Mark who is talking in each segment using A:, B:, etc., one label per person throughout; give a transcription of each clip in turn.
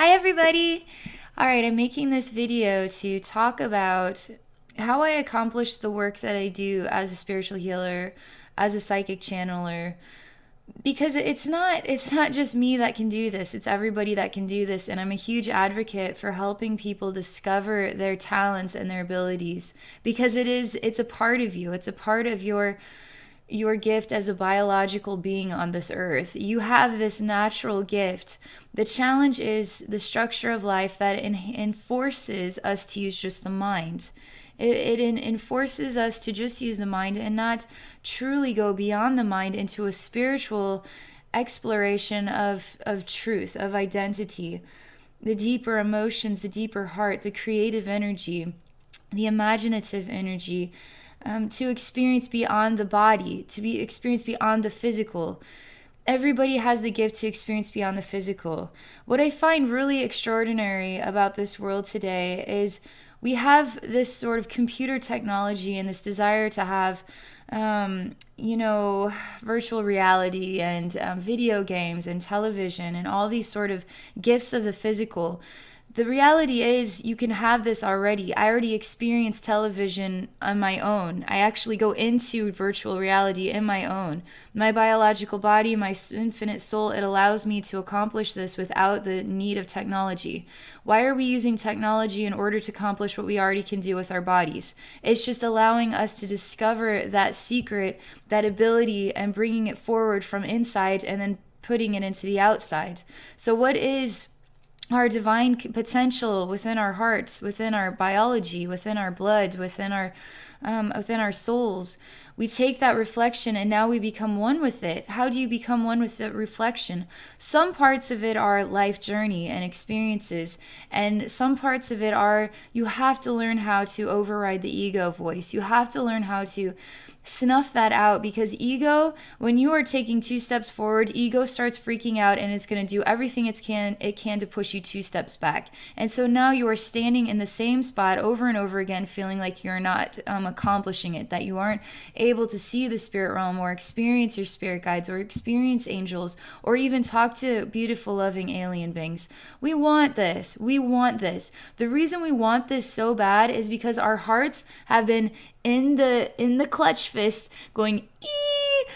A: Hi, everybody. All right, I'm making this video to talk about how I accomplish the work that I do as a spiritual healer, as a psychic channeler, because it's not just me that can do this. It's everybody that can do this, and I'm a huge advocate for helping people discover their talents and their abilities because it's a part of you. It's a part of your gift as a biological being on this earth. You have this natural gift. The challenge is the structure of life that enforces us to use just the mind. It enforces us to just use the mind and not truly go beyond the mind into a spiritual exploration of truth, of identity, the deeper emotions, the deeper heart, the creative energy, the imaginative energy, to experience beyond the body, to be experienced beyond the physical. Everybody has the gift to experience beyond the physical. What I find really extraordinary about this world today is we have this sort of computer technology and this desire to have, virtual reality and video games and television and all these sort of gifts of the physical. The reality is you can have this already. I already experienced television on my own. I actually go into virtual reality in my own. My biological body, my infinite soul, it allows me to accomplish this without the need of technology. Why are we using technology in order to accomplish what we already can do with our bodies? It's just allowing us to discover that secret, that ability, and bringing it forward from inside and then putting it into the outside. So what is our divine potential within our hearts, within our biology, within our blood, within our souls? We take that reflection and now we become one with it. How do you become one with the reflection? Some parts of it are life journey and experiences, and some parts of it are you have to learn how to override the ego voice. You have to learn how to snuff that out, because ego, when you are taking 2 steps forward, ego starts freaking out and it's going to do everything it can to push you 2 steps back. And so now you are standing in the same spot over and over again, feeling like you're not accomplishing it, that you aren't able to see the spirit realm or experience your spirit guides or experience angels or even talk to beautiful loving alien beings. We want this. The reason we want this so bad is because our hearts have been in the clutch fist going,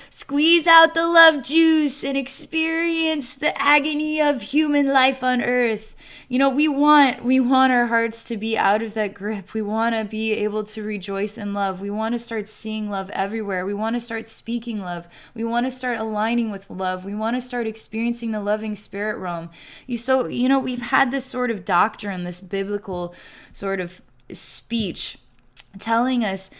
A: squeeze out the love juice and experience the agony of human life on earth. We want our hearts to be out of that grip. We want to be able to rejoice in love. We want to start seeing love everywhere. We want to start speaking love. We want to start aligning with love. We want to start experiencing the loving spirit realm. We've had this sort of doctrine, this biblical sort of speech telling us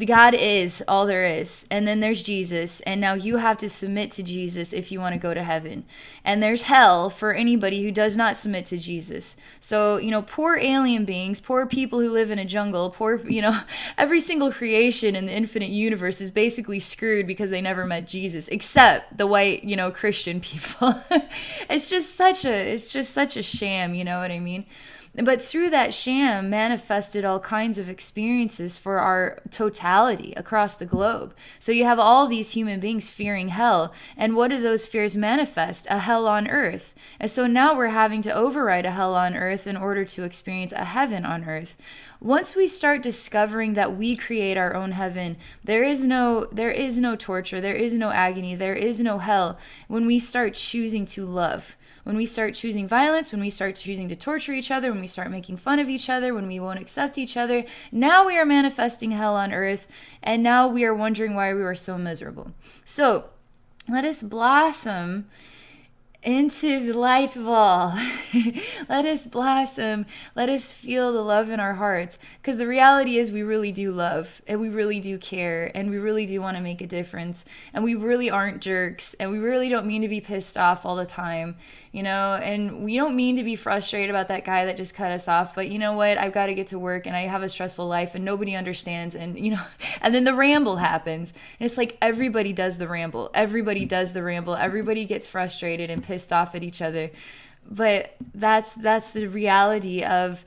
A: God is all there is, and then there's Jesus, and now you have to submit to Jesus if you want to go to heaven, and there's hell for anybody who does not submit to Jesus. So poor alien beings, poor people who live in a jungle, poor every single creation in the infinite universe is basically screwed because they never met Jesus, except the white Christian people. It's just such a sham, you know what I mean? But through that sham manifested all kinds of experiences for our totality across the globe. So you have all these human beings fearing hell. And what do those fears manifest? A hell on earth. And so now we're having to override a hell on earth in order to experience a heaven on earth. Once we start discovering that we create our own heaven, there is no torture, there is no agony, there is no hell when we start choosing to love. When we start choosing violence, when we start choosing to torture each other, when we start making fun of each other, when we won't accept each other, now we are manifesting hell on earth, and now we are wondering why we were so miserable. So let us blossom into the light ball. Let us blossom. Let us feel the love in our hearts. Because the reality is we really do love, and we really do care, and we really do want to make a difference. And we really aren't jerks, and we really don't mean to be pissed off all the time, and we don't mean to be frustrated about that guy that just cut us off. But you know what? I've got to get to work, and I have a stressful life, and nobody understands. And, and then the ramble happens. And it's like everybody does the ramble. Everybody does the ramble. Everybody gets frustrated and pissed off at each other. But that's the reality of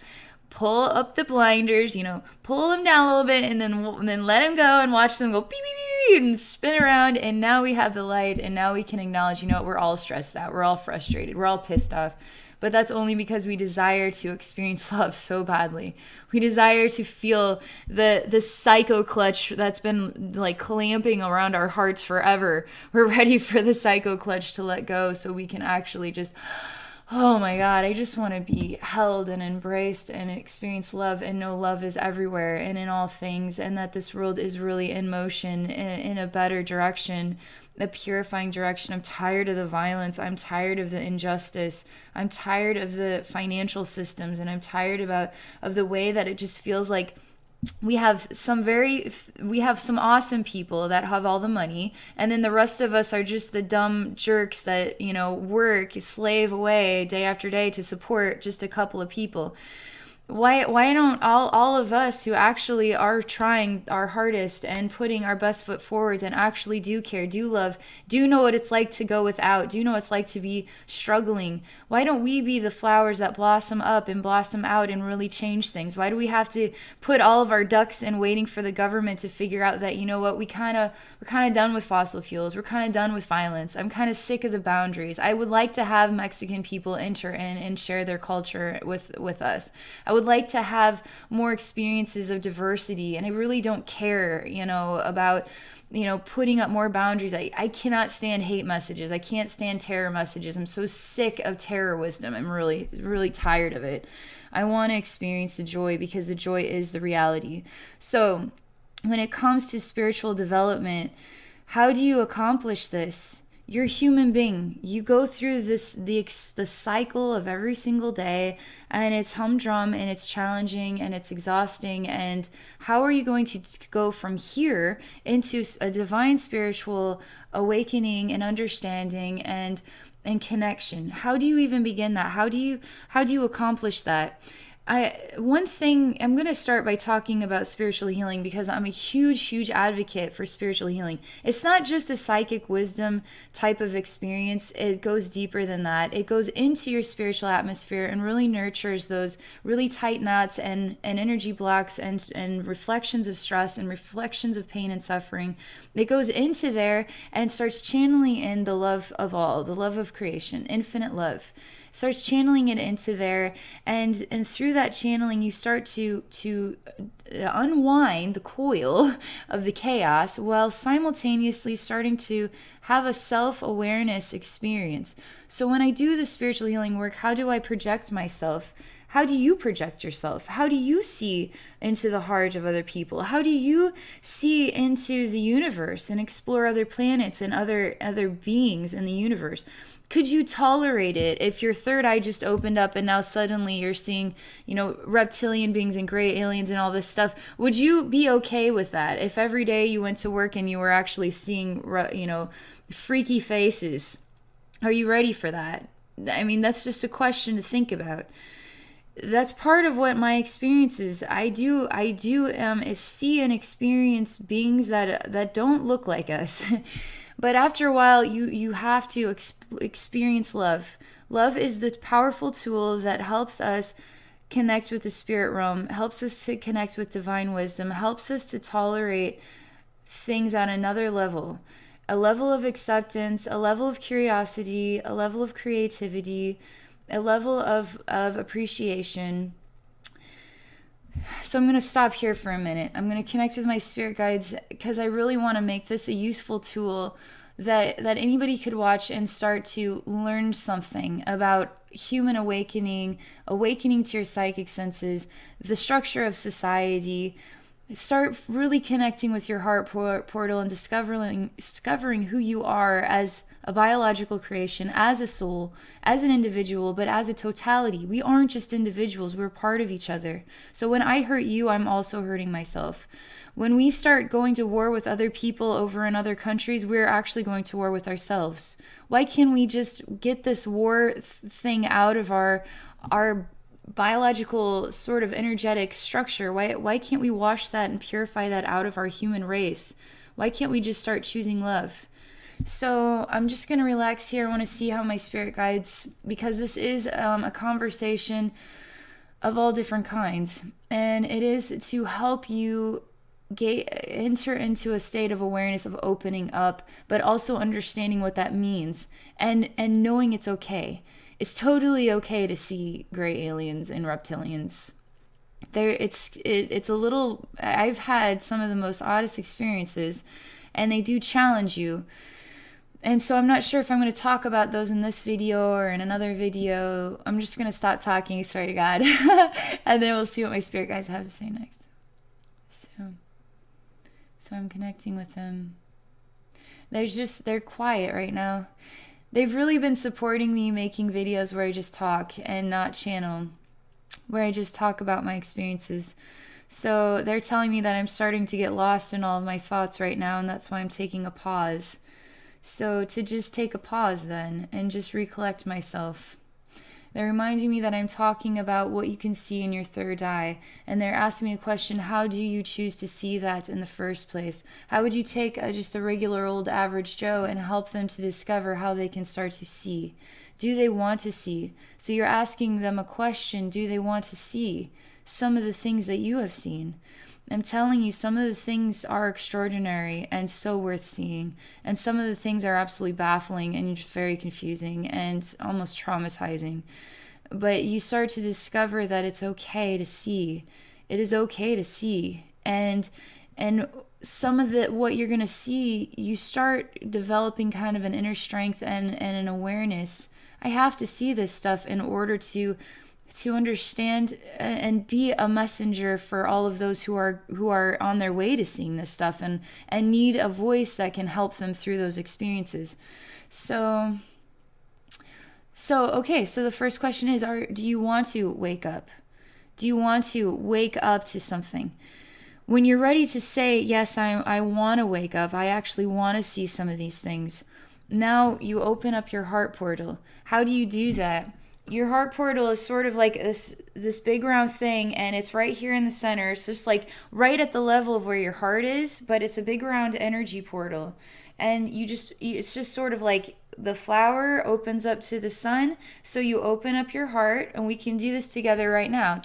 A: pull up the blinders, pull them down a little bit, and then let them go and watch them go beep, beep, beep, and spin around. And now we have the light, and now we can acknowledge, we're all stressed out, we're all frustrated, we're all pissed off. but that's only because we desire to experience love so badly. We desire to feel the psycho clutch that's been like clamping around our hearts forever. We're ready for the psycho clutch to let go so we can actually just, oh my God, I just want to be held and embraced and experience love and know love is everywhere and in all things, and that this world is really in motion in a better direction, a purifying direction. I'm tired of the violence. I'm tired of the injustice. I'm tired of the financial systems, and I'm tired of the way that it just feels like we have some awesome people that have all the money, and then the rest of us are just the dumb jerks that, work, slave away day after day to support just a couple of people. Why don't all of us who actually are trying our hardest and putting our best foot forwards and actually do care, do love, do know what it's like to go without, do know what it's like to be struggling, why don't we be the flowers that blossom up and blossom out and really change things? Why do we have to put all of our ducks in waiting for the government to figure out that, we're kind of done with fossil fuels, we're kind of done with violence, I'm kind of sick of the boundaries. I would like to have Mexican people enter in and share their culture with us. I would like to have more experiences of diversity, and I really don't care, about putting up more boundaries. I cannot stand hate messages. I can't stand terror messages. I'm so sick of terror wisdom. I'm really, really tired of it. I want to experience the joy, because the joy is the reality. So when it comes to spiritual development, how do you accomplish this? You're a human being. You go through the cycle of every single day, and it's humdrum and it's challenging and it's exhausting. And how are you going to go from here into a divine spiritual awakening and understanding and connection? How do you even begin that? How do you accomplish that? One thing, I'm going to start by talking about spiritual healing, because I'm a huge advocate for spiritual healing. It's not just a psychic wisdom type of experience. It goes deeper than that. It goes into your spiritual atmosphere and really nurtures those really tight knots and energy blocks and reflections of stress and reflections of pain and suffering. It goes into there and starts channeling in the love of all, the love of creation, infinite love. Starts channeling it into there, and through that channeling you start to unwind the coil of the chaos, while simultaneously starting to have a self-awareness experience. So when I do the spiritual healing work, how do I project myself? How do you project yourself? How do you see into the heart of other people? How do you see into the universe and explore other planets and other beings in the universe? Could you tolerate it if your third eye just opened up and now suddenly you're seeing, reptilian beings and gray aliens and all this stuff? Would you be okay with that if every day you went to work and you were actually seeing, freaky faces? Are you ready for that? I mean, that's just a question to think about. That's part of what my experience is. I do is see and experience beings that don't look like us. But after a while, you have to experience love. Love is the powerful tool that helps us connect with the spirit realm, helps us to connect with divine wisdom, helps us to tolerate things at another level. A level of acceptance, a level of curiosity, a level of creativity, a level of appreciation. So I'm going to stop here for a minute. I'm going to connect with my spirit guides, because I really want to make this a useful tool that anybody could watch and start to learn something about human awakening to your psychic senses, the structure of society. Start really connecting with your heart portal and discovering who you are as a biological creation, as a soul, as an individual, but as a totality. We aren't just individuals, we're part of each other. So when I hurt you, I'm also hurting myself. When we start going to war with other people over in other countries, we're actually going to war with ourselves. Why can't we just get this war thing out of our biological sort of energetic structure? Why can't we wash that and purify that out of our human race? Why can't we just start choosing love? So I'm just going to relax here. I want to see how my spirit guides, because this is a conversation of all different kinds. And it is to help you enter into a state of awareness of opening up, but also understanding what that means and knowing it's okay. It's totally okay to see gray aliens and reptilians. It's a little. I've had some of the most oddest experiences, and they do challenge you. And so I'm not sure if I'm going to talk about those in this video or in another video. I'm just going to stop talking, swear to God. And then we'll see what my spirit guides have to say next. So I'm connecting with them. They're quiet right now. They've really been supporting me making videos where I just talk and not channel, where I just talk about my experiences. So they're telling me that I'm starting to get lost in all of my thoughts right now, and that's why I'm taking a pause. So to just take a pause then and just recollect myself. They're reminding me that I'm talking about what you can see in your third eye. And they're asking me a question, how do you choose to see that in the first place? How would you take just a regular old average Joe and help them to discover how they can start to see? Do they want to see? So you're asking them a question, do they want to see some of the things that you have seen? I'm telling you, some of the things are extraordinary and so worth seeing. And some of the things are absolutely baffling and very confusing and almost traumatizing. But you start to discover that it's okay to see. It is okay to see. And some of what you're going to see, you start developing kind of an inner strength and an awareness. I have to see this stuff in order to understand and be a messenger for all of those who are on their way to seeing this stuff and need a voice that can help them through those experiences. So okay, so the first question is, do you want to wake up? Do you want to wake up to something? When you're ready to say, yes, I want to wake up, I actually want to see some of these things, now you open up your heart portal. How do you do that? Your heart portal is sort of like this big round thing, and it's right here in the center. It's just like right at the level of where your heart is, but it's a big round energy portal. And it's just sort of like the flower opens up to the sun. So you open up your heart, and we can do this together right now.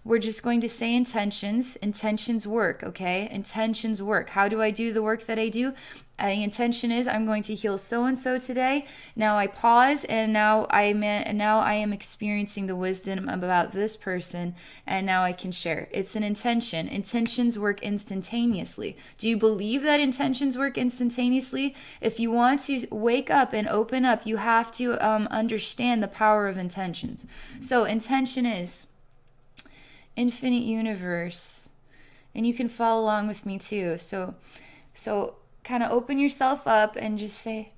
A: We're just going to say intentions. Intentions work, okay? Intentions work. How do I do the work that I do? The intention is I'm going to heal so-and-so today. Now I pause, and now I am experiencing the wisdom about this person, and now I can share. It's an intention. Intentions work instantaneously. Do you believe that intentions work instantaneously? If you want to wake up and open up, you have to understand the power of intentions. So intention is infinite universe, and you can follow along with me too. So kind of open yourself up and just say,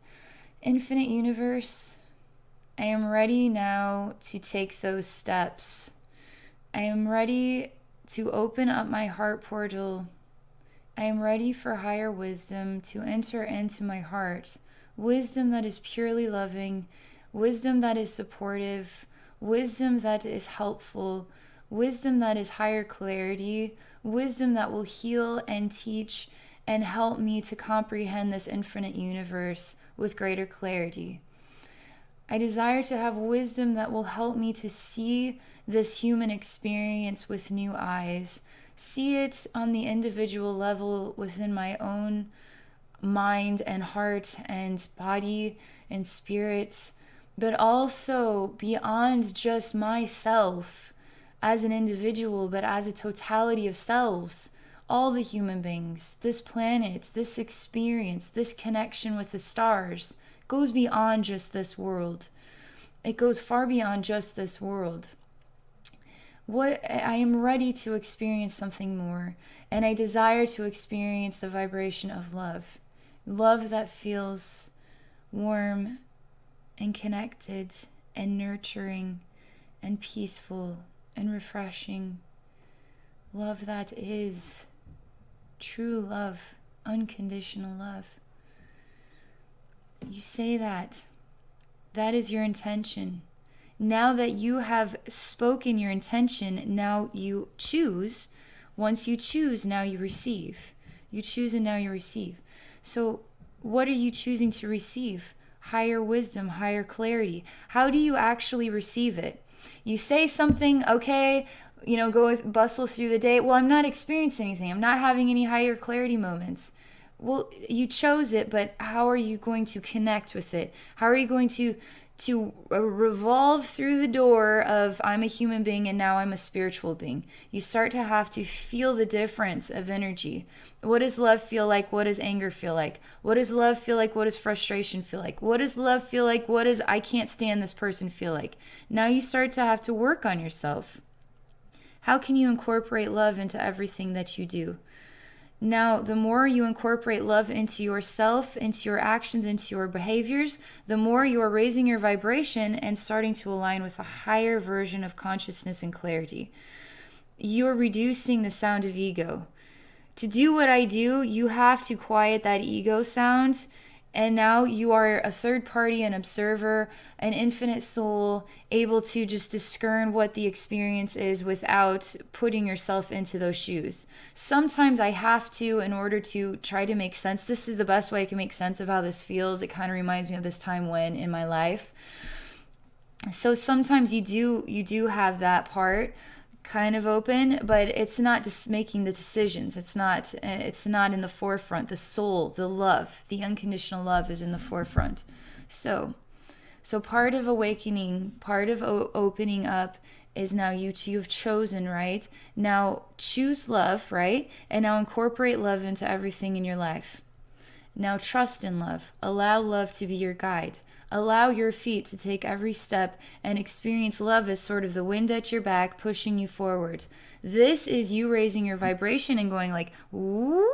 A: infinite universe, I am ready now to take those steps. I am ready to open up my heart portal. I am ready for higher wisdom to enter into my heart. Wisdom that is purely loving, wisdom that is supportive, wisdom that is helpful, wisdom that is higher clarity, wisdom that will heal and teach and help me to comprehend this infinite universe with greater clarity. I desire to have wisdom that will help me to see this human experience with new eyes, see it on the individual level within my own mind and heart and body and spirit, but also beyond just myself as an individual, but as a totality of selves. All the human beings, this planet, this experience, this connection with the stars goes beyond just this world. It goes far beyond just this world. I am ready to experience something more, and I desire to experience the vibration of love. Love that feels warm and connected and nurturing and peaceful and refreshing. Love that is true love, unconditional love. You say that. That is your intention. Now that you have spoken your intention, now you choose. Once you choose, now you receive. You choose and now you receive. So what are you choosing to receive? Higher wisdom, higher clarity. How do you actually receive it? You say something, okay, bustle through the day. Well, I'm not experiencing anything. I'm not having any higher clarity moments. Well, you chose it, but how are you going to connect with it? How are you going to to revolve through the door of I'm a human being and now I'm a spiritual being. You start to have to feel the difference of energy. What does love feel like? What does anger feel like? What does love feel like? What does frustration feel like? What does love feel like? What does I can't stand this person feel like? Now you start to have to work on yourself. How can you incorporate love into everything that you do? Now, the more you incorporate love into yourself, into your actions, into your behaviors, the more you are raising your vibration and starting to align with a higher version of consciousness and clarity. You are reducing the sound of ego. To do what I do, you have to quiet that ego sound. And now you are a third party, an observer, an infinite soul, able to just discern what the experience is without putting yourself into those shoes. Sometimes I have to, in order to try to make sense. This is the best way I can make sense of how this feels. It kind of reminds me of this time when in my life. So sometimes you do have that part kind of open, but it's not just making the decisions. It's not in the forefront. The soul, the love, the unconditional love is in the forefront. So part of awakening, part of opening up is now you've chosen, right? Now choose love, right? And now incorporate love into everything in your life. Now trust in love. Allow love to be your guide. Allow your feet to take every step and experience love as sort of the wind at your back pushing you forward. This is you raising your vibration and going like, wee,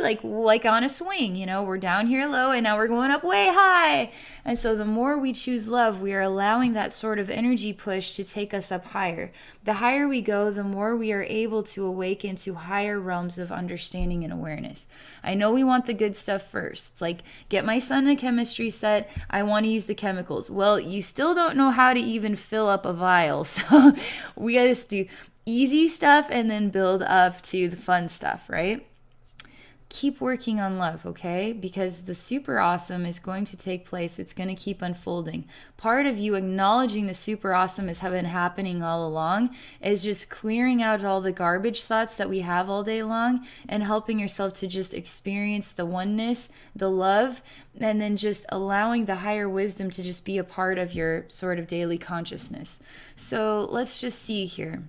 A: like on a swing, we're down here low and now we're going up way high. And so the more we choose love, we are allowing that sort of energy push to take us up higher. The higher we go, the more we are able to awaken to higher realms of understanding and awareness. I know we want the good stuff first. It's like, get my son a chemistry set. I want to use the chemicals. Well, you still don't know how to even fill up a vial. So we got to do easy stuff and then build up to the fun stuff, right? Keep working on love, okay? Because the super awesome is going to take place. It's going to keep unfolding. Part of you acknowledging the super awesome has been happening all along is just clearing out all the garbage thoughts that we have all day long and helping yourself to just experience the oneness, the love, and then just allowing the higher wisdom to just be a part of your sort of daily consciousness. So let's just see here.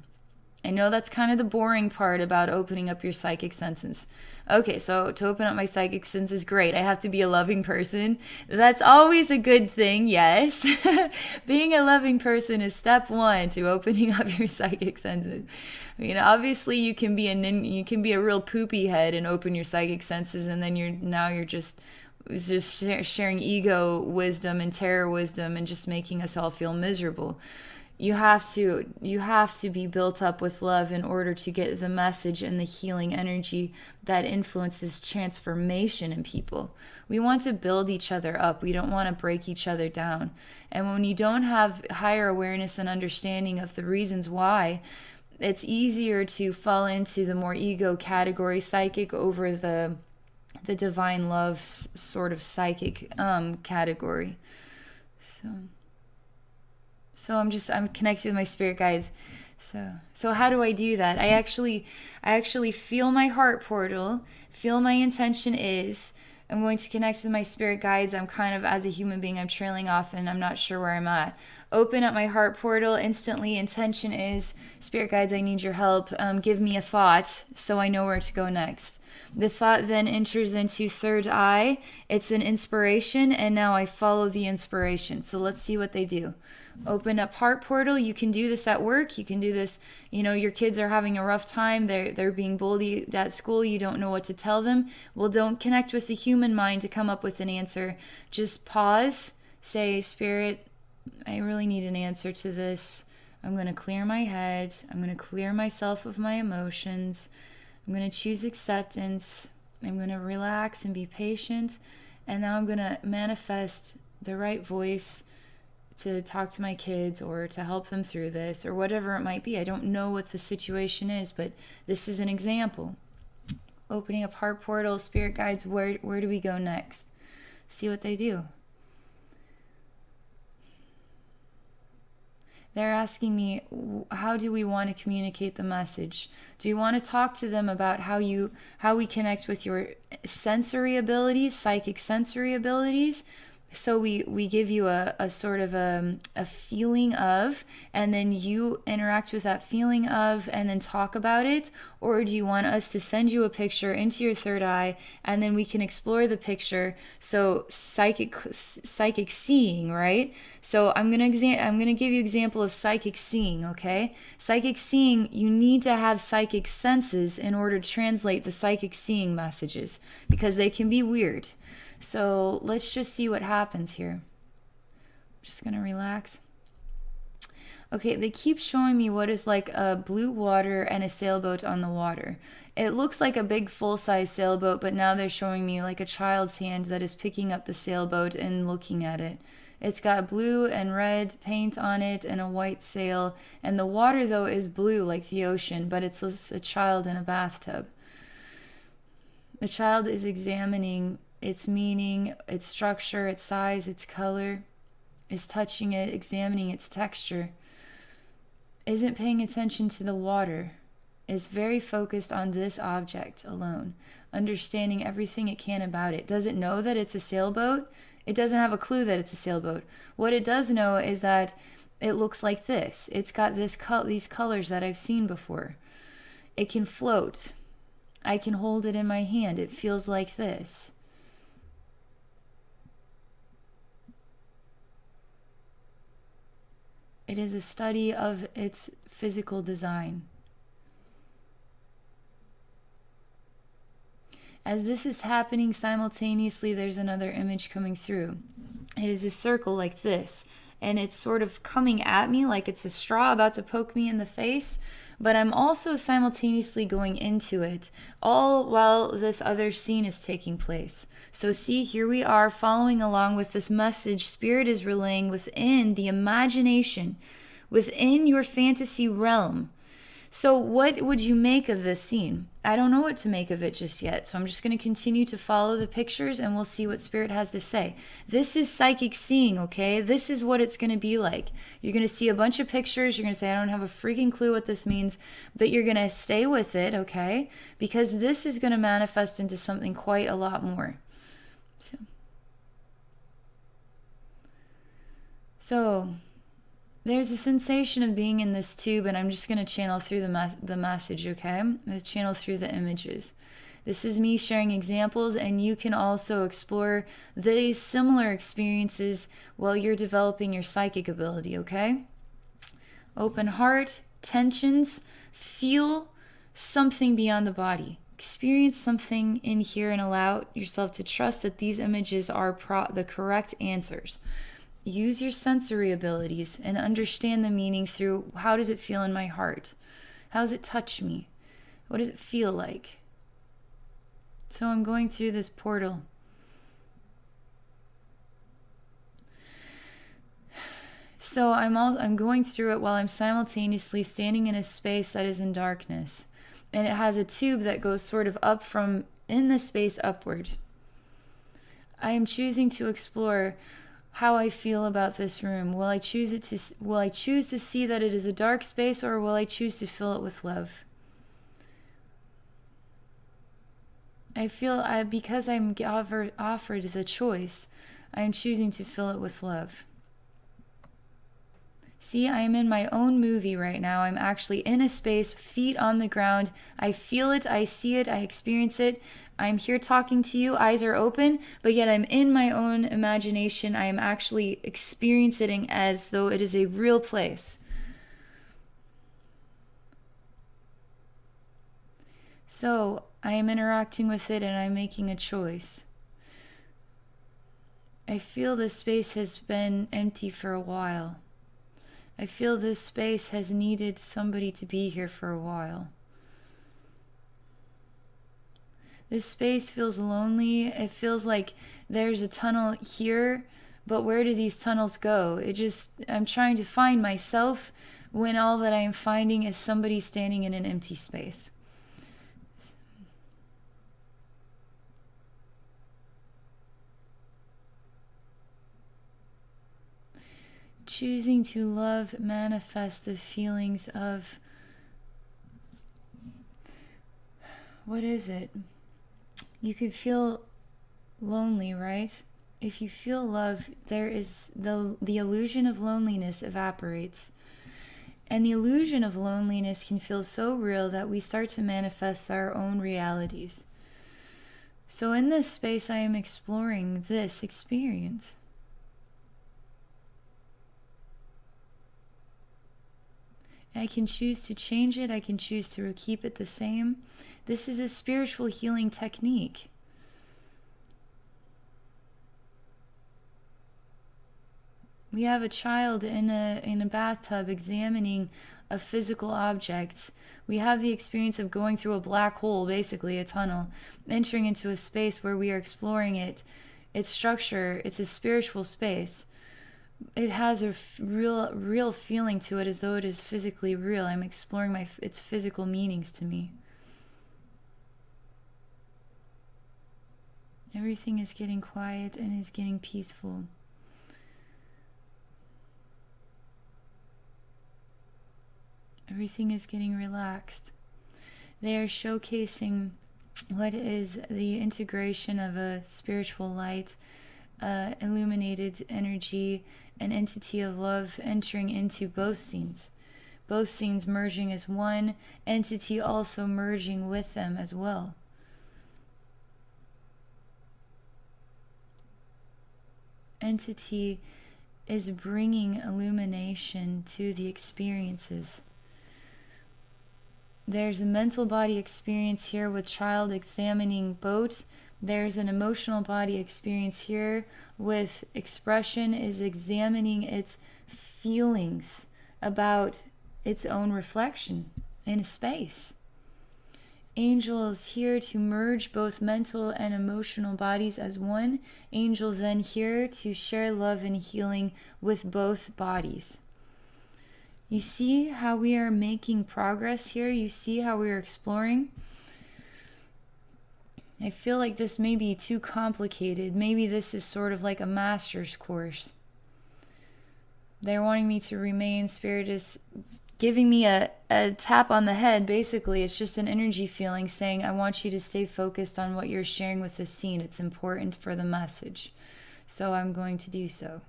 A: I know that's kind of the boring part about opening up your psychic senses. Okay, so to open up my psychic senses, great. I have to be a loving person. That's always a good thing, yes. Being a loving person is step one to opening up your psychic senses. I mean, obviously you can be a real poopy head and open your psychic senses, and then you're just sharing ego wisdom and terror wisdom and just making us all feel miserable. You have to be built up with love in order to get the message and the healing energy that influences transformation in people. We want to build each other up. We don't want to break each other down. And when you don't have higher awareness and understanding of the reasons why, it's easier to fall into the more ego category psychic over the divine love sort of psychic category. So I'm connected with my spirit guides. So how do I do that? I actually feel my heart portal, feel my intention is. I'm going to connect with my spirit guides. I'm kind of, as a human being, I'm trailing off and I'm not sure where I'm at. Open up my heart portal instantly. Intention is, spirit guides, I need your help. Give me a thought so I know where to go next. The thought then enters into third eye. It's an inspiration, and now I follow the inspiration. So let's see what they do. Open up heart portal. You can do this at work. You can do this, your kids are having a rough time. They're being bullied at school. You don't know what to tell them. Well, don't connect with the human mind to come up with an answer. Just pause. Say, Spirit, I really need an answer to this. I'm going to clear my head. I'm going to clear myself of my emotions. I'm going to choose acceptance. I'm going to relax and be patient. And now I'm going to manifest the right voice to talk to my kids or to help them through this or whatever it might be. I don't know what the situation is, but this is an example. Opening up heart portal, spirit guides, where do we go next? See what they do. They're asking me, how do we want to communicate the message? Do you want to talk to them about how we connect with your sensory abilities, psychic sensory abilities? So we give you a sort of a feeling of, and then you interact with that feeling of and then talk about it? Or do you want us to send you a picture into your third eye and then we can explore the picture? So psychic seeing, right? So I'm gonna give you example of psychic seeing, okay? Psychic seeing, you need to have psychic senses in order to translate the psychic seeing messages because they can be weird. So let's just see what happens here. I'm just going to relax. Okay, they keep showing me what is like a blue water and a sailboat on the water. It looks like a big full-size sailboat, but now they're showing me like a child's hand that is picking up the sailboat and looking at it. It's got blue and red paint on it and a white sail. And the water, though, is blue like the ocean, but it's a child in a bathtub. The child is examining its meaning, its structure, its size, its color, is touching it, examining its texture, isn't paying attention to the water, is very focused on this object alone, understanding everything it can about it. Does it know that it's a sailboat? It doesn't have a clue that it's a sailboat. What it does know is that it looks like this. It's got these colors that I've seen before. It can float. I can hold it in my hand. It feels like this. It is a study of its physical design. As this is happening simultaneously, there's another image coming through. It is a circle like this, and it's sort of coming at me like it's a straw about to poke me in the face, but I'm also simultaneously going into it, all while this other scene is taking place. So see, here we are following along with this message Spirit is relaying within the imagination, within your fantasy realm. So what would you make of this scene? I don't know what to make of it just yet, so I'm just going to continue to follow the pictures and we'll see what Spirit has to say. This is psychic seeing, okay? This is what it's going to be like. You're going to see a bunch of pictures. You're going to say, I don't have a freaking clue what this means, but you're going to stay with it, okay? Because this is going to manifest into something quite a lot more. So there's a sensation of being in this tube, and I'm just going to channel through the message, okay? I'm going to channel through the images. This is me sharing examples, and you can also explore these similar experiences while you're developing your psychic ability, okay? Open heart, tensions, feel something beyond the body. Experience something in here and allow yourself to trust that these images are the correct answers. Use your sensory abilities and understand the meaning through how does it feel in my heart? How does it touch me? What does it feel like? So I'm going through this portal. So I'm going through it while I'm simultaneously standing in a space that is in darkness. And it has a tube that goes sort of up from in the space upward. I am choosing to explore how I feel about this room. Will I choose to see that it is a dark space, or will I choose to fill it with love? I feel because I'm offered the choice, I am choosing to fill it with love. See, I am in my own movie right now. I'm actually in a space, feet on the ground. I feel it, I see it, I experience it. I'm here talking to you, eyes are open, but yet I'm in my own imagination. I am actually experiencing it as though it is a real place. So I am interacting with it and I'm making a choice. I feel this space has been empty for a while. I feel this space has needed somebody to be here for a while. This space feels lonely. It feels like there's a tunnel here, but where do these tunnels go? I'm trying to find myself when all that I am finding is somebody standing in an empty space. Choosing to love manifest the feelings of, what is it? You could feel lonely, right? if you feel love, there is the illusion of loneliness evaporates. And the illusion of loneliness can feel so real that we start to manifest our own realities. So in this space, I am exploring this experience. I can choose to change it. I can choose to keep it the same. This is a spiritual healing technique. We have a child in a bathtub examining a physical object. We have the experience of going through a black hole, basically a tunnel, entering into a space where we are exploring it, its structure. It's a spiritual space. It has a real feeling to it, as though it is physically real. I'm exploring its physical meanings to me. Everything is getting quiet and is getting peaceful. Everything is getting relaxed. They are showcasing what is the integration of a spiritual light, illuminated energy, an entity of love entering into both scenes. Both scenes merging as one entity, also merging with them as well. Entity is bringing illumination to the experiences. There's a mental body experience here with child examining boat. There's an emotional body experience here with expression is examining its feelings about its own reflection in a space. Angel is here to merge both mental and emotional bodies as one. Angel then here to share love and healing with both bodies. You see how we are making progress here? You see how we are exploring? I feel like this may be too complicated. Maybe this is sort of like a master's course. They're wanting me to remain. Spirit is giving me a tap on the head. Basically, it's just an energy feeling saying, I want you to stay focused on what you're sharing with this scene. It's important for the message. So I'm going to do so.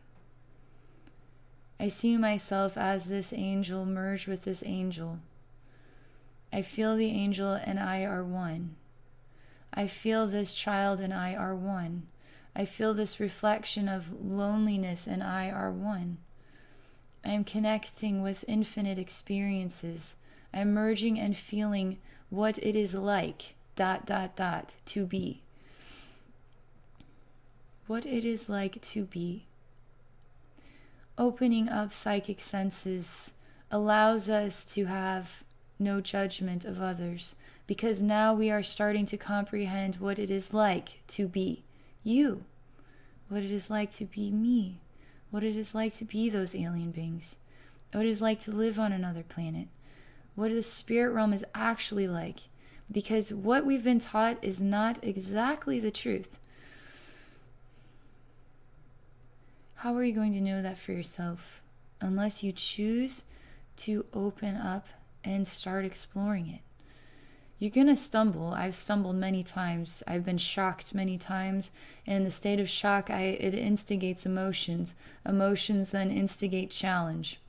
A: I see myself as this angel, merge with this angel. I feel the angel and I are one. I feel this child and I are one. I feel this reflection of loneliness and I are one. I am connecting with infinite experiences. I am merging and feeling what it is like, ... to be. What it is like to be. Opening up psychic senses allows us to have no judgment of others, because now we are starting to comprehend what it is like to be you, what it is like to be me, what it is like to be those alien beings, what it is like to live on another planet, what the spirit realm is actually like, because what we've been taught is not exactly the truth. How are you going to know that for yourself unless you choose to open up and start exploring it? You're going to stumble. I've stumbled many times. I've been shocked many times. And in the state of shock, it instigates emotions. Emotions then instigate challenge.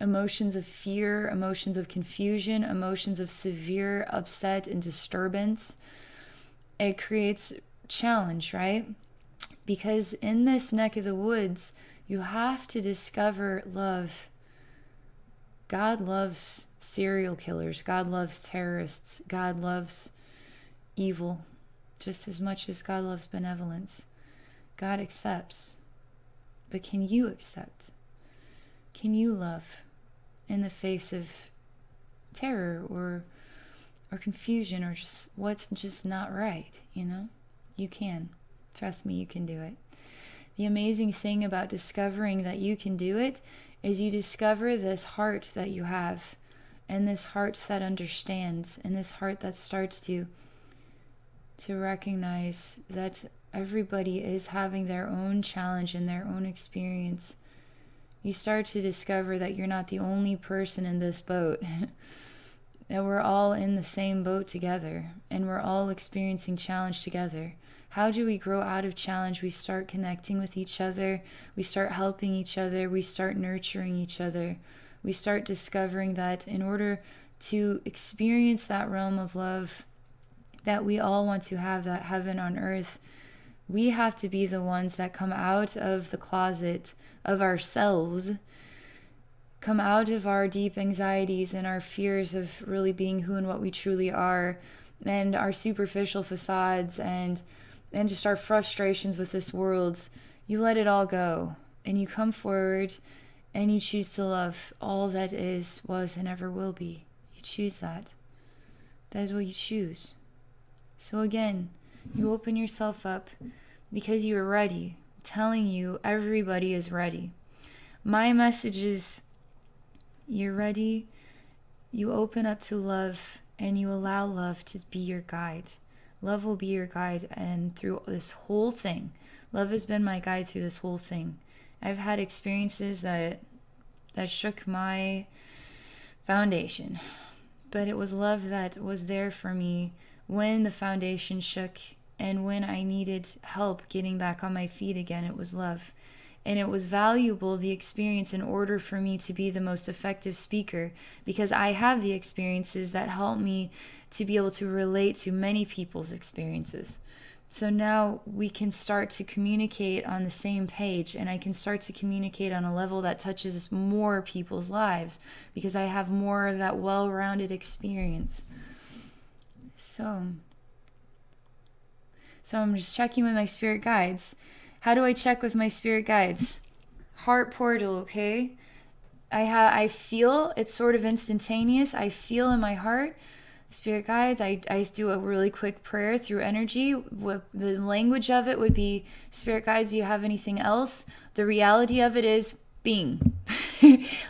A: Emotions of fear, emotions of confusion, emotions of severe upset and disturbance. It creates challenge, right? Because in this neck of the woods, you have to discover love. God loves serial killers. God loves terrorists. God loves evil just as much as God loves benevolence. God accepts. But can you accept? Can you love in the face of terror or confusion or just what's just not right, you know? You can. Trust me, you can do it. The amazing thing about discovering that you can do it is you discover this heart that you have, and this heart that understands, and this heart that starts to recognize that everybody is having their own challenge and their own experience. You start to discover that you're not the only person in this boat, that we're all in the same boat together, and we're all experiencing challenge together. How do we grow out of challenge? We start connecting with each other. We start helping each other. We start nurturing each other. We start discovering that in order to experience that realm of love that we all want to have, that heaven on earth, we have to be the ones that come out of the closet of ourselves, come out of our deep anxieties and our fears of really being who and what we truly are, and our superficial facades and just our frustrations with this world. You let it all go and you come forward and you choose to love all that is, was, and ever will be. You choose that. That is what you choose. So again, you open yourself up because you are ready. I'm telling you, everybody is ready. My message is, you're ready. You open up to love and you allow love to be your guide. Love will be your guide, and through this whole thing, love has been my guide through this whole thing. I've had experiences that shook my foundation, but it was love that was there for me when the foundation shook, and when I needed help getting back on my feet again. It was love. And it was valuable, the experience, in order for me to be the most effective speaker, because I have the experiences that help me to be able to relate to many people's experiences. So now we can start to communicate on the same page, and I can start to communicate on a level that touches more people's lives because I have more of that well-rounded experience. So I'm just checking with my spirit guides. How do I check with my spirit guides? Heart portal, okay? I feel it's sort of instantaneous. I feel in my heart. Spirit guides, I do a really quick prayer through energy. The language of it would be, spirit guides, do you have anything else? The reality of it is being.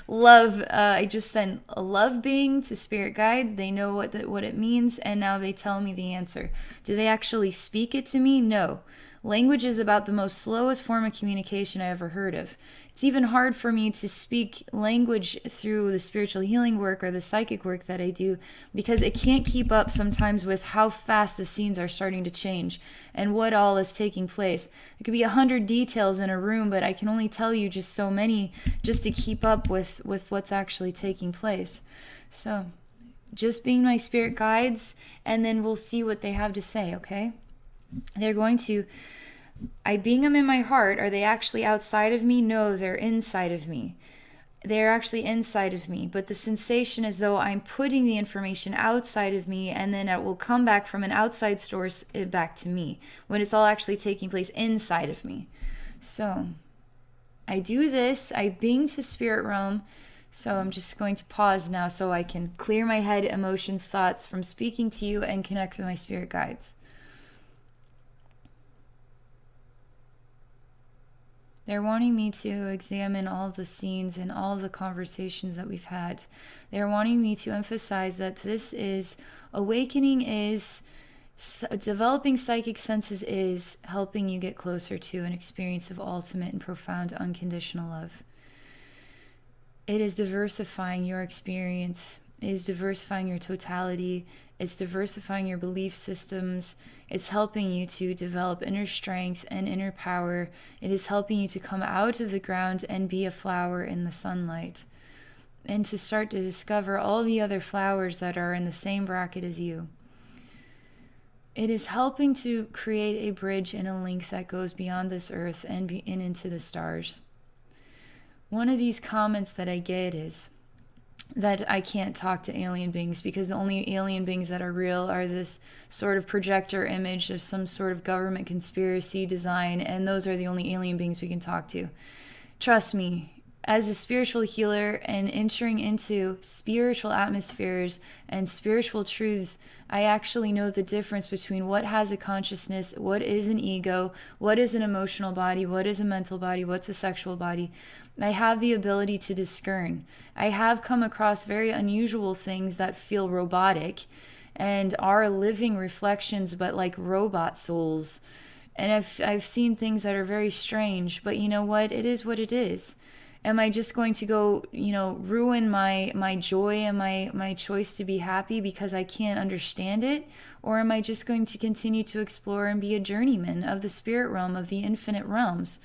A: Love. I just sent a love being to spirit guides. They know what it means, and now they tell me the answer. Do they actually speak it to me? No. Language is about the most slowest form of communication I ever heard of. It's even hard for me to speak language through the spiritual healing work or the psychic work that I do, because it can't keep up sometimes with how fast the scenes are starting to change and what all is taking place. There could be 100 details in a room, but I can only tell you just so many just to keep up with what's actually taking place. So just being my spirit guides, and then we'll see what they have to say, okay? They're going to, I being them in my heart. Are they actually outside of me? No, they're inside of me. They're actually inside of me, but the sensation is though I'm putting the information outside of me, and then it will come back from an outside source back to me when it's all actually taking place inside of me. So I do this, I being to spirit realm. So I'm just going to pause now so I can clear my head, emotions, thoughts from speaking to you, and connect with my spirit guides. They're wanting me to examine all the scenes and all the conversations that we've had. They're wanting me to emphasize that this is, awakening is, developing psychic senses is helping you get closer to an experience of ultimate and profound unconditional love. It is diversifying your experience. It is diversifying your totality. It's diversifying your belief systems. It's helping you to develop inner strength and inner power. It is helping you to come out of the ground and be a flower in the sunlight, and to start to discover all the other flowers that are in the same bracket as you. It is helping to create a bridge and a link that goes beyond this earth and into the stars. One of these comments that I get is that I can't talk to alien beings because the only alien beings that are real are this sort of projector image of some sort of government conspiracy design, and those are the only alien beings we can talk to. Trust me, as a spiritual healer and entering into spiritual atmospheres and spiritual truths, I actually know the difference between what has a consciousness, what is an ego, what is an emotional body, what is a mental body, what's a sexual body. I have the ability to discern. I have come across very unusual things that feel robotic and are living reflections, but like robot souls. And I've seen things that are very strange, but you know what? It is what it is. Am I just going to go, ruin my joy and my choice to be happy because I can't understand it? Or am I just going to continue to explore and be a journeyman of the spirit realm, of the infinite realms?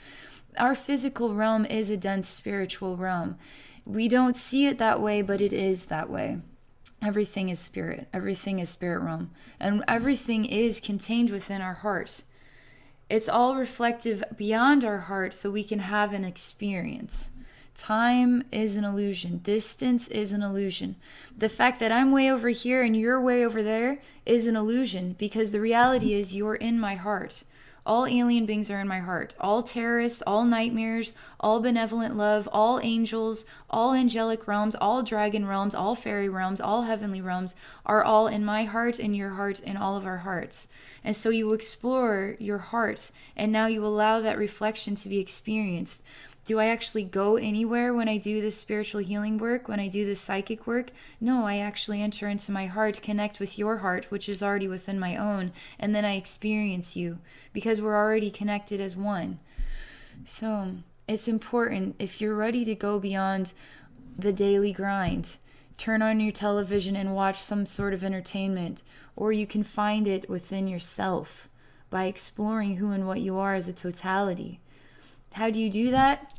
A: Our physical realm is a dense spiritual realm. We don't see it that way, but it is that way. Everything is spirit. Everything is spirit realm. And everything is contained within our heart. It's all reflective beyond our heart so we can have an experience. Time is an illusion. Distance is an illusion. The fact that I'm way over here and you're way over there is an illusion, because the reality is you're in my heart. All alien beings are in my heart. All terrorists, all nightmares, all benevolent love, all angels, all angelic realms, all dragon realms, all fairy realms, all heavenly realms are all in my heart, in your heart, in all of our hearts. And so you explore your heart, and now you allow that reflection to be experienced. Do I actually go anywhere when I do this spiritual healing work, when I do this psychic work? No, I actually enter into my heart, connect with your heart, which is already within my own, and then I experience you, because we're already connected as one. So it's important, if you're ready to go beyond the daily grind, turn on your television and watch some sort of entertainment, or you can find it within yourself by exploring who and what you are as a totality. How do you do that?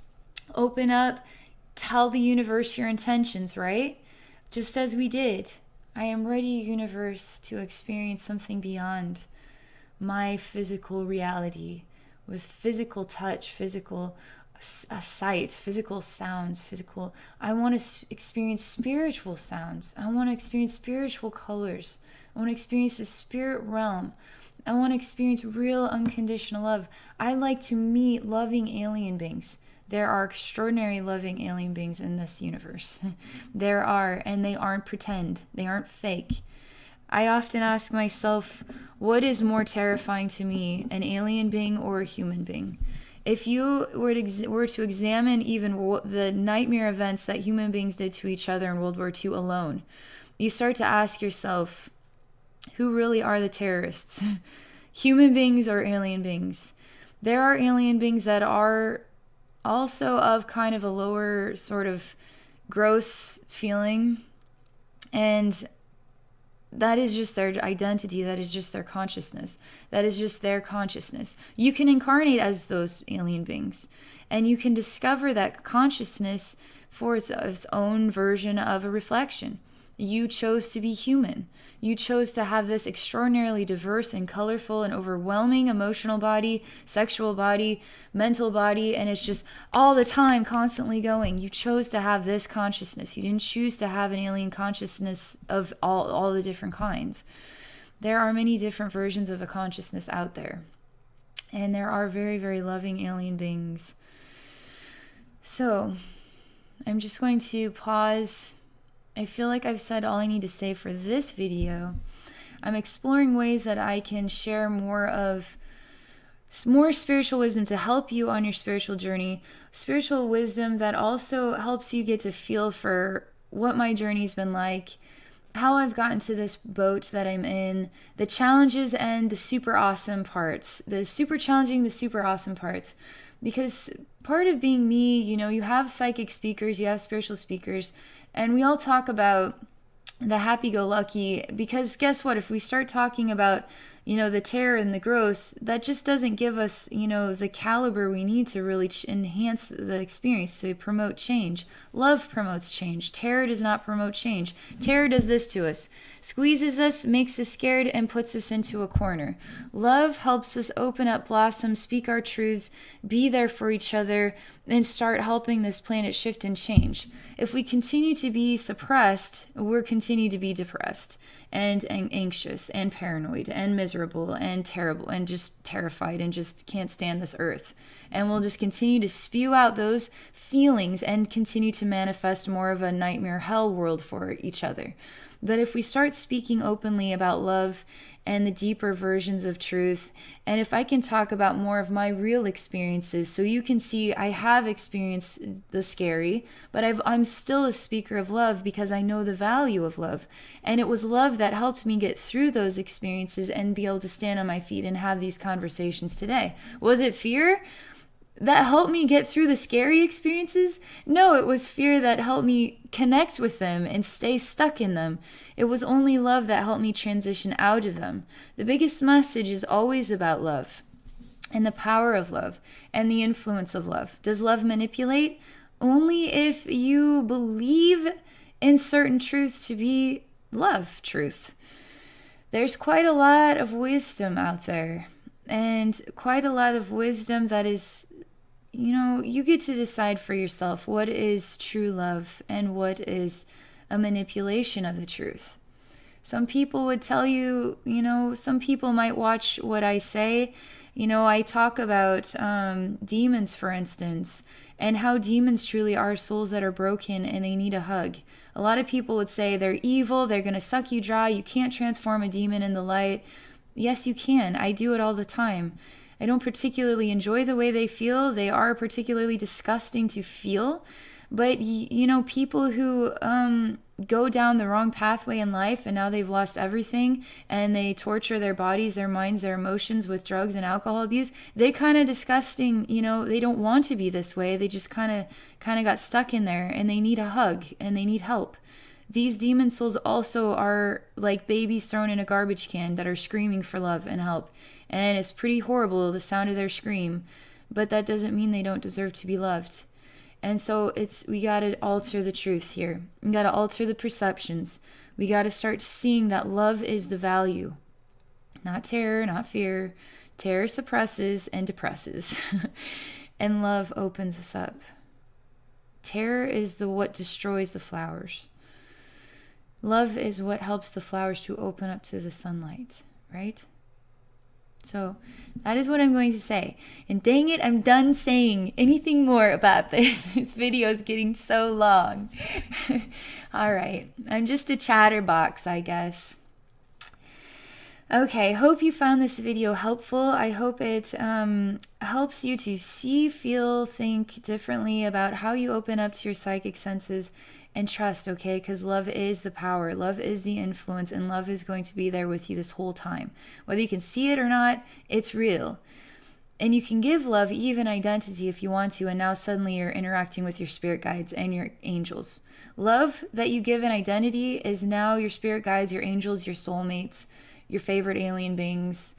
A: Open up, tell the universe your intentions, right? Just as we did. I am ready, universe, to experience something beyond my physical reality, with physical touch, physical sight, physical sounds, I want to experience spiritual sounds. I want to experience spiritual colors. I want to experience the spirit realm. I want to experience real unconditional love. I like to meet loving alien beings. There are extraordinary loving alien beings in this universe. There are, and they aren't pretend. They aren't fake. I often ask myself, what is more terrifying to me, an alien being or a human being? If you were to examine even the nightmare events that human beings did to each other in World War II alone, you start to ask yourself, who really are the terrorists? Human beings or alien beings? There are alien beings that are also of kind of a lower sort of gross feeling, and that is just their identity. That is just their consciousness. That is just their consciousness. You can incarnate as those alien beings, and you can discover that consciousness for its own version of a reflection. You chose to be human. You chose to have this extraordinarily diverse and colorful and overwhelming emotional body, sexual body, mental body, and it's just all the time constantly going. You chose to have this consciousness. You didn't choose to have an alien consciousness of all the different kinds. There are many different versions of a consciousness out there, and there are very, very loving alien beings. So I'm just going to pause. I feel like I've said all I need to say for this video. I'm exploring ways that I can share more spiritual wisdom to help you on your spiritual journey. Spiritual wisdom that also helps you get to feel for what my journey's been like, how I've gotten to this boat that I'm in, the challenges and the super awesome parts, the super challenging, the super awesome parts. Because part of being me, you have psychic speakers, you have spiritual speakers, and we all talk about the happy-go-lucky, because guess what? If we start talking about, the terror and the gross, that just doesn't give us, the caliber we need to really enhance the experience, to promote change. Love promotes change. Terror does not promote change. Terror does this to us: squeezes us, makes us scared, and puts us into a corner. Love helps us open up, blossom, speak our truths, be there for each other, and start helping this planet shift and change. If we continue to be suppressed, we'll continue to be depressed and anxious and paranoid and miserable and terrible and just terrified and just can't stand this earth. And we'll just continue to spew out those feelings and continue to manifest more of a nightmare hell world for each other. But if we start speaking openly about love and the deeper versions of truth, and if I can talk about more of my real experiences, so you can see I have experienced the scary, but I'm still a speaker of love because I know the value of love. And it was love that helped me get through those experiences and be able to stand on my feet and have these conversations today. Was it fear? that helped me get through the scary experiences? No, it was fear that helped me connect with them and stay stuck in them. It was only love that helped me transition out of them. The biggest message is always about love and the power of love and the influence of love. Does love manipulate? Only if you believe in certain truths to be love truth. There's quite a lot of wisdom out there, and quite a lot of wisdom that is, you get to decide for yourself what is true love and what is a manipulation of the truth. Some people would tell you, some people might watch what I say. I talk about demons, for instance, and how demons truly are souls that are broken and they need a hug. A lot of people would say they're evil, they're going to suck you dry, you can't transform a demon in the light. Yes, you can. I do it all the time. I don't particularly enjoy the way they feel. They are particularly disgusting to feel. But, people who go down the wrong pathway in life and now they've lost everything and they torture their bodies, their minds, their emotions with drugs and alcohol abuse, they kind of disgusting, they don't want to be this way. They just kind of got stuck in there and they need a hug and they need help. These demon souls also are like babies thrown in a garbage can that are screaming for love and help. And it's pretty horrible, the sound of their scream, but that doesn't mean they don't deserve to be loved. And so we got to alter the truth here. We got to alter the perceptions. We got to start seeing that love is the value, not terror, not fear. Terror suppresses and depresses, and love opens us up. Terror is what destroys the flowers. Love is what helps the flowers to open up to the sunlight, right? So that is what I'm going to say. And dang it, I'm done saying anything more about this. This video is getting so long. All right. I'm just a chatterbox, I guess. Okay, hope you found this video helpful. I hope it helps you to see, feel, think differently about how you open up to your psychic senses and trust, okay? Because love is the power, love is the influence, and love is going to be there with you this whole time. Whether you can see it or not, it's real. And you can give love even identity if you want to, and now suddenly you're interacting with your spirit guides and your angels. Love that you give an identity is now your spirit guides, your angels, your soulmates, your favorite alien beings.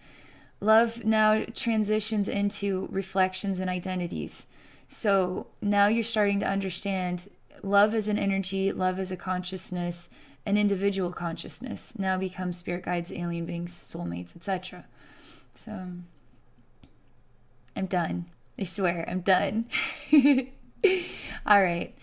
A: Love now transitions into reflections and identities. So now you're starting to understand love is an energy, love is a consciousness, an individual consciousness now becomes spirit guides, alien beings, soulmates, etc. So I'm done. I swear, I'm done. All right.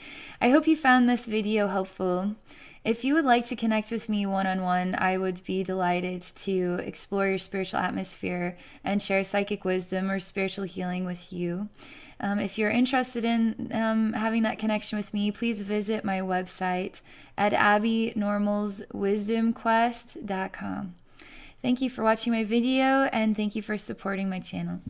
A: I hope you found this video helpful. If you would like to connect with me one-on-one, I would be delighted to explore your spiritual atmosphere and share psychic wisdom or spiritual healing with you. If you're interested in having that connection with me, please visit my website at abbynormalswisdomquest.com. Thank you for watching my video, and thank you for supporting my channel.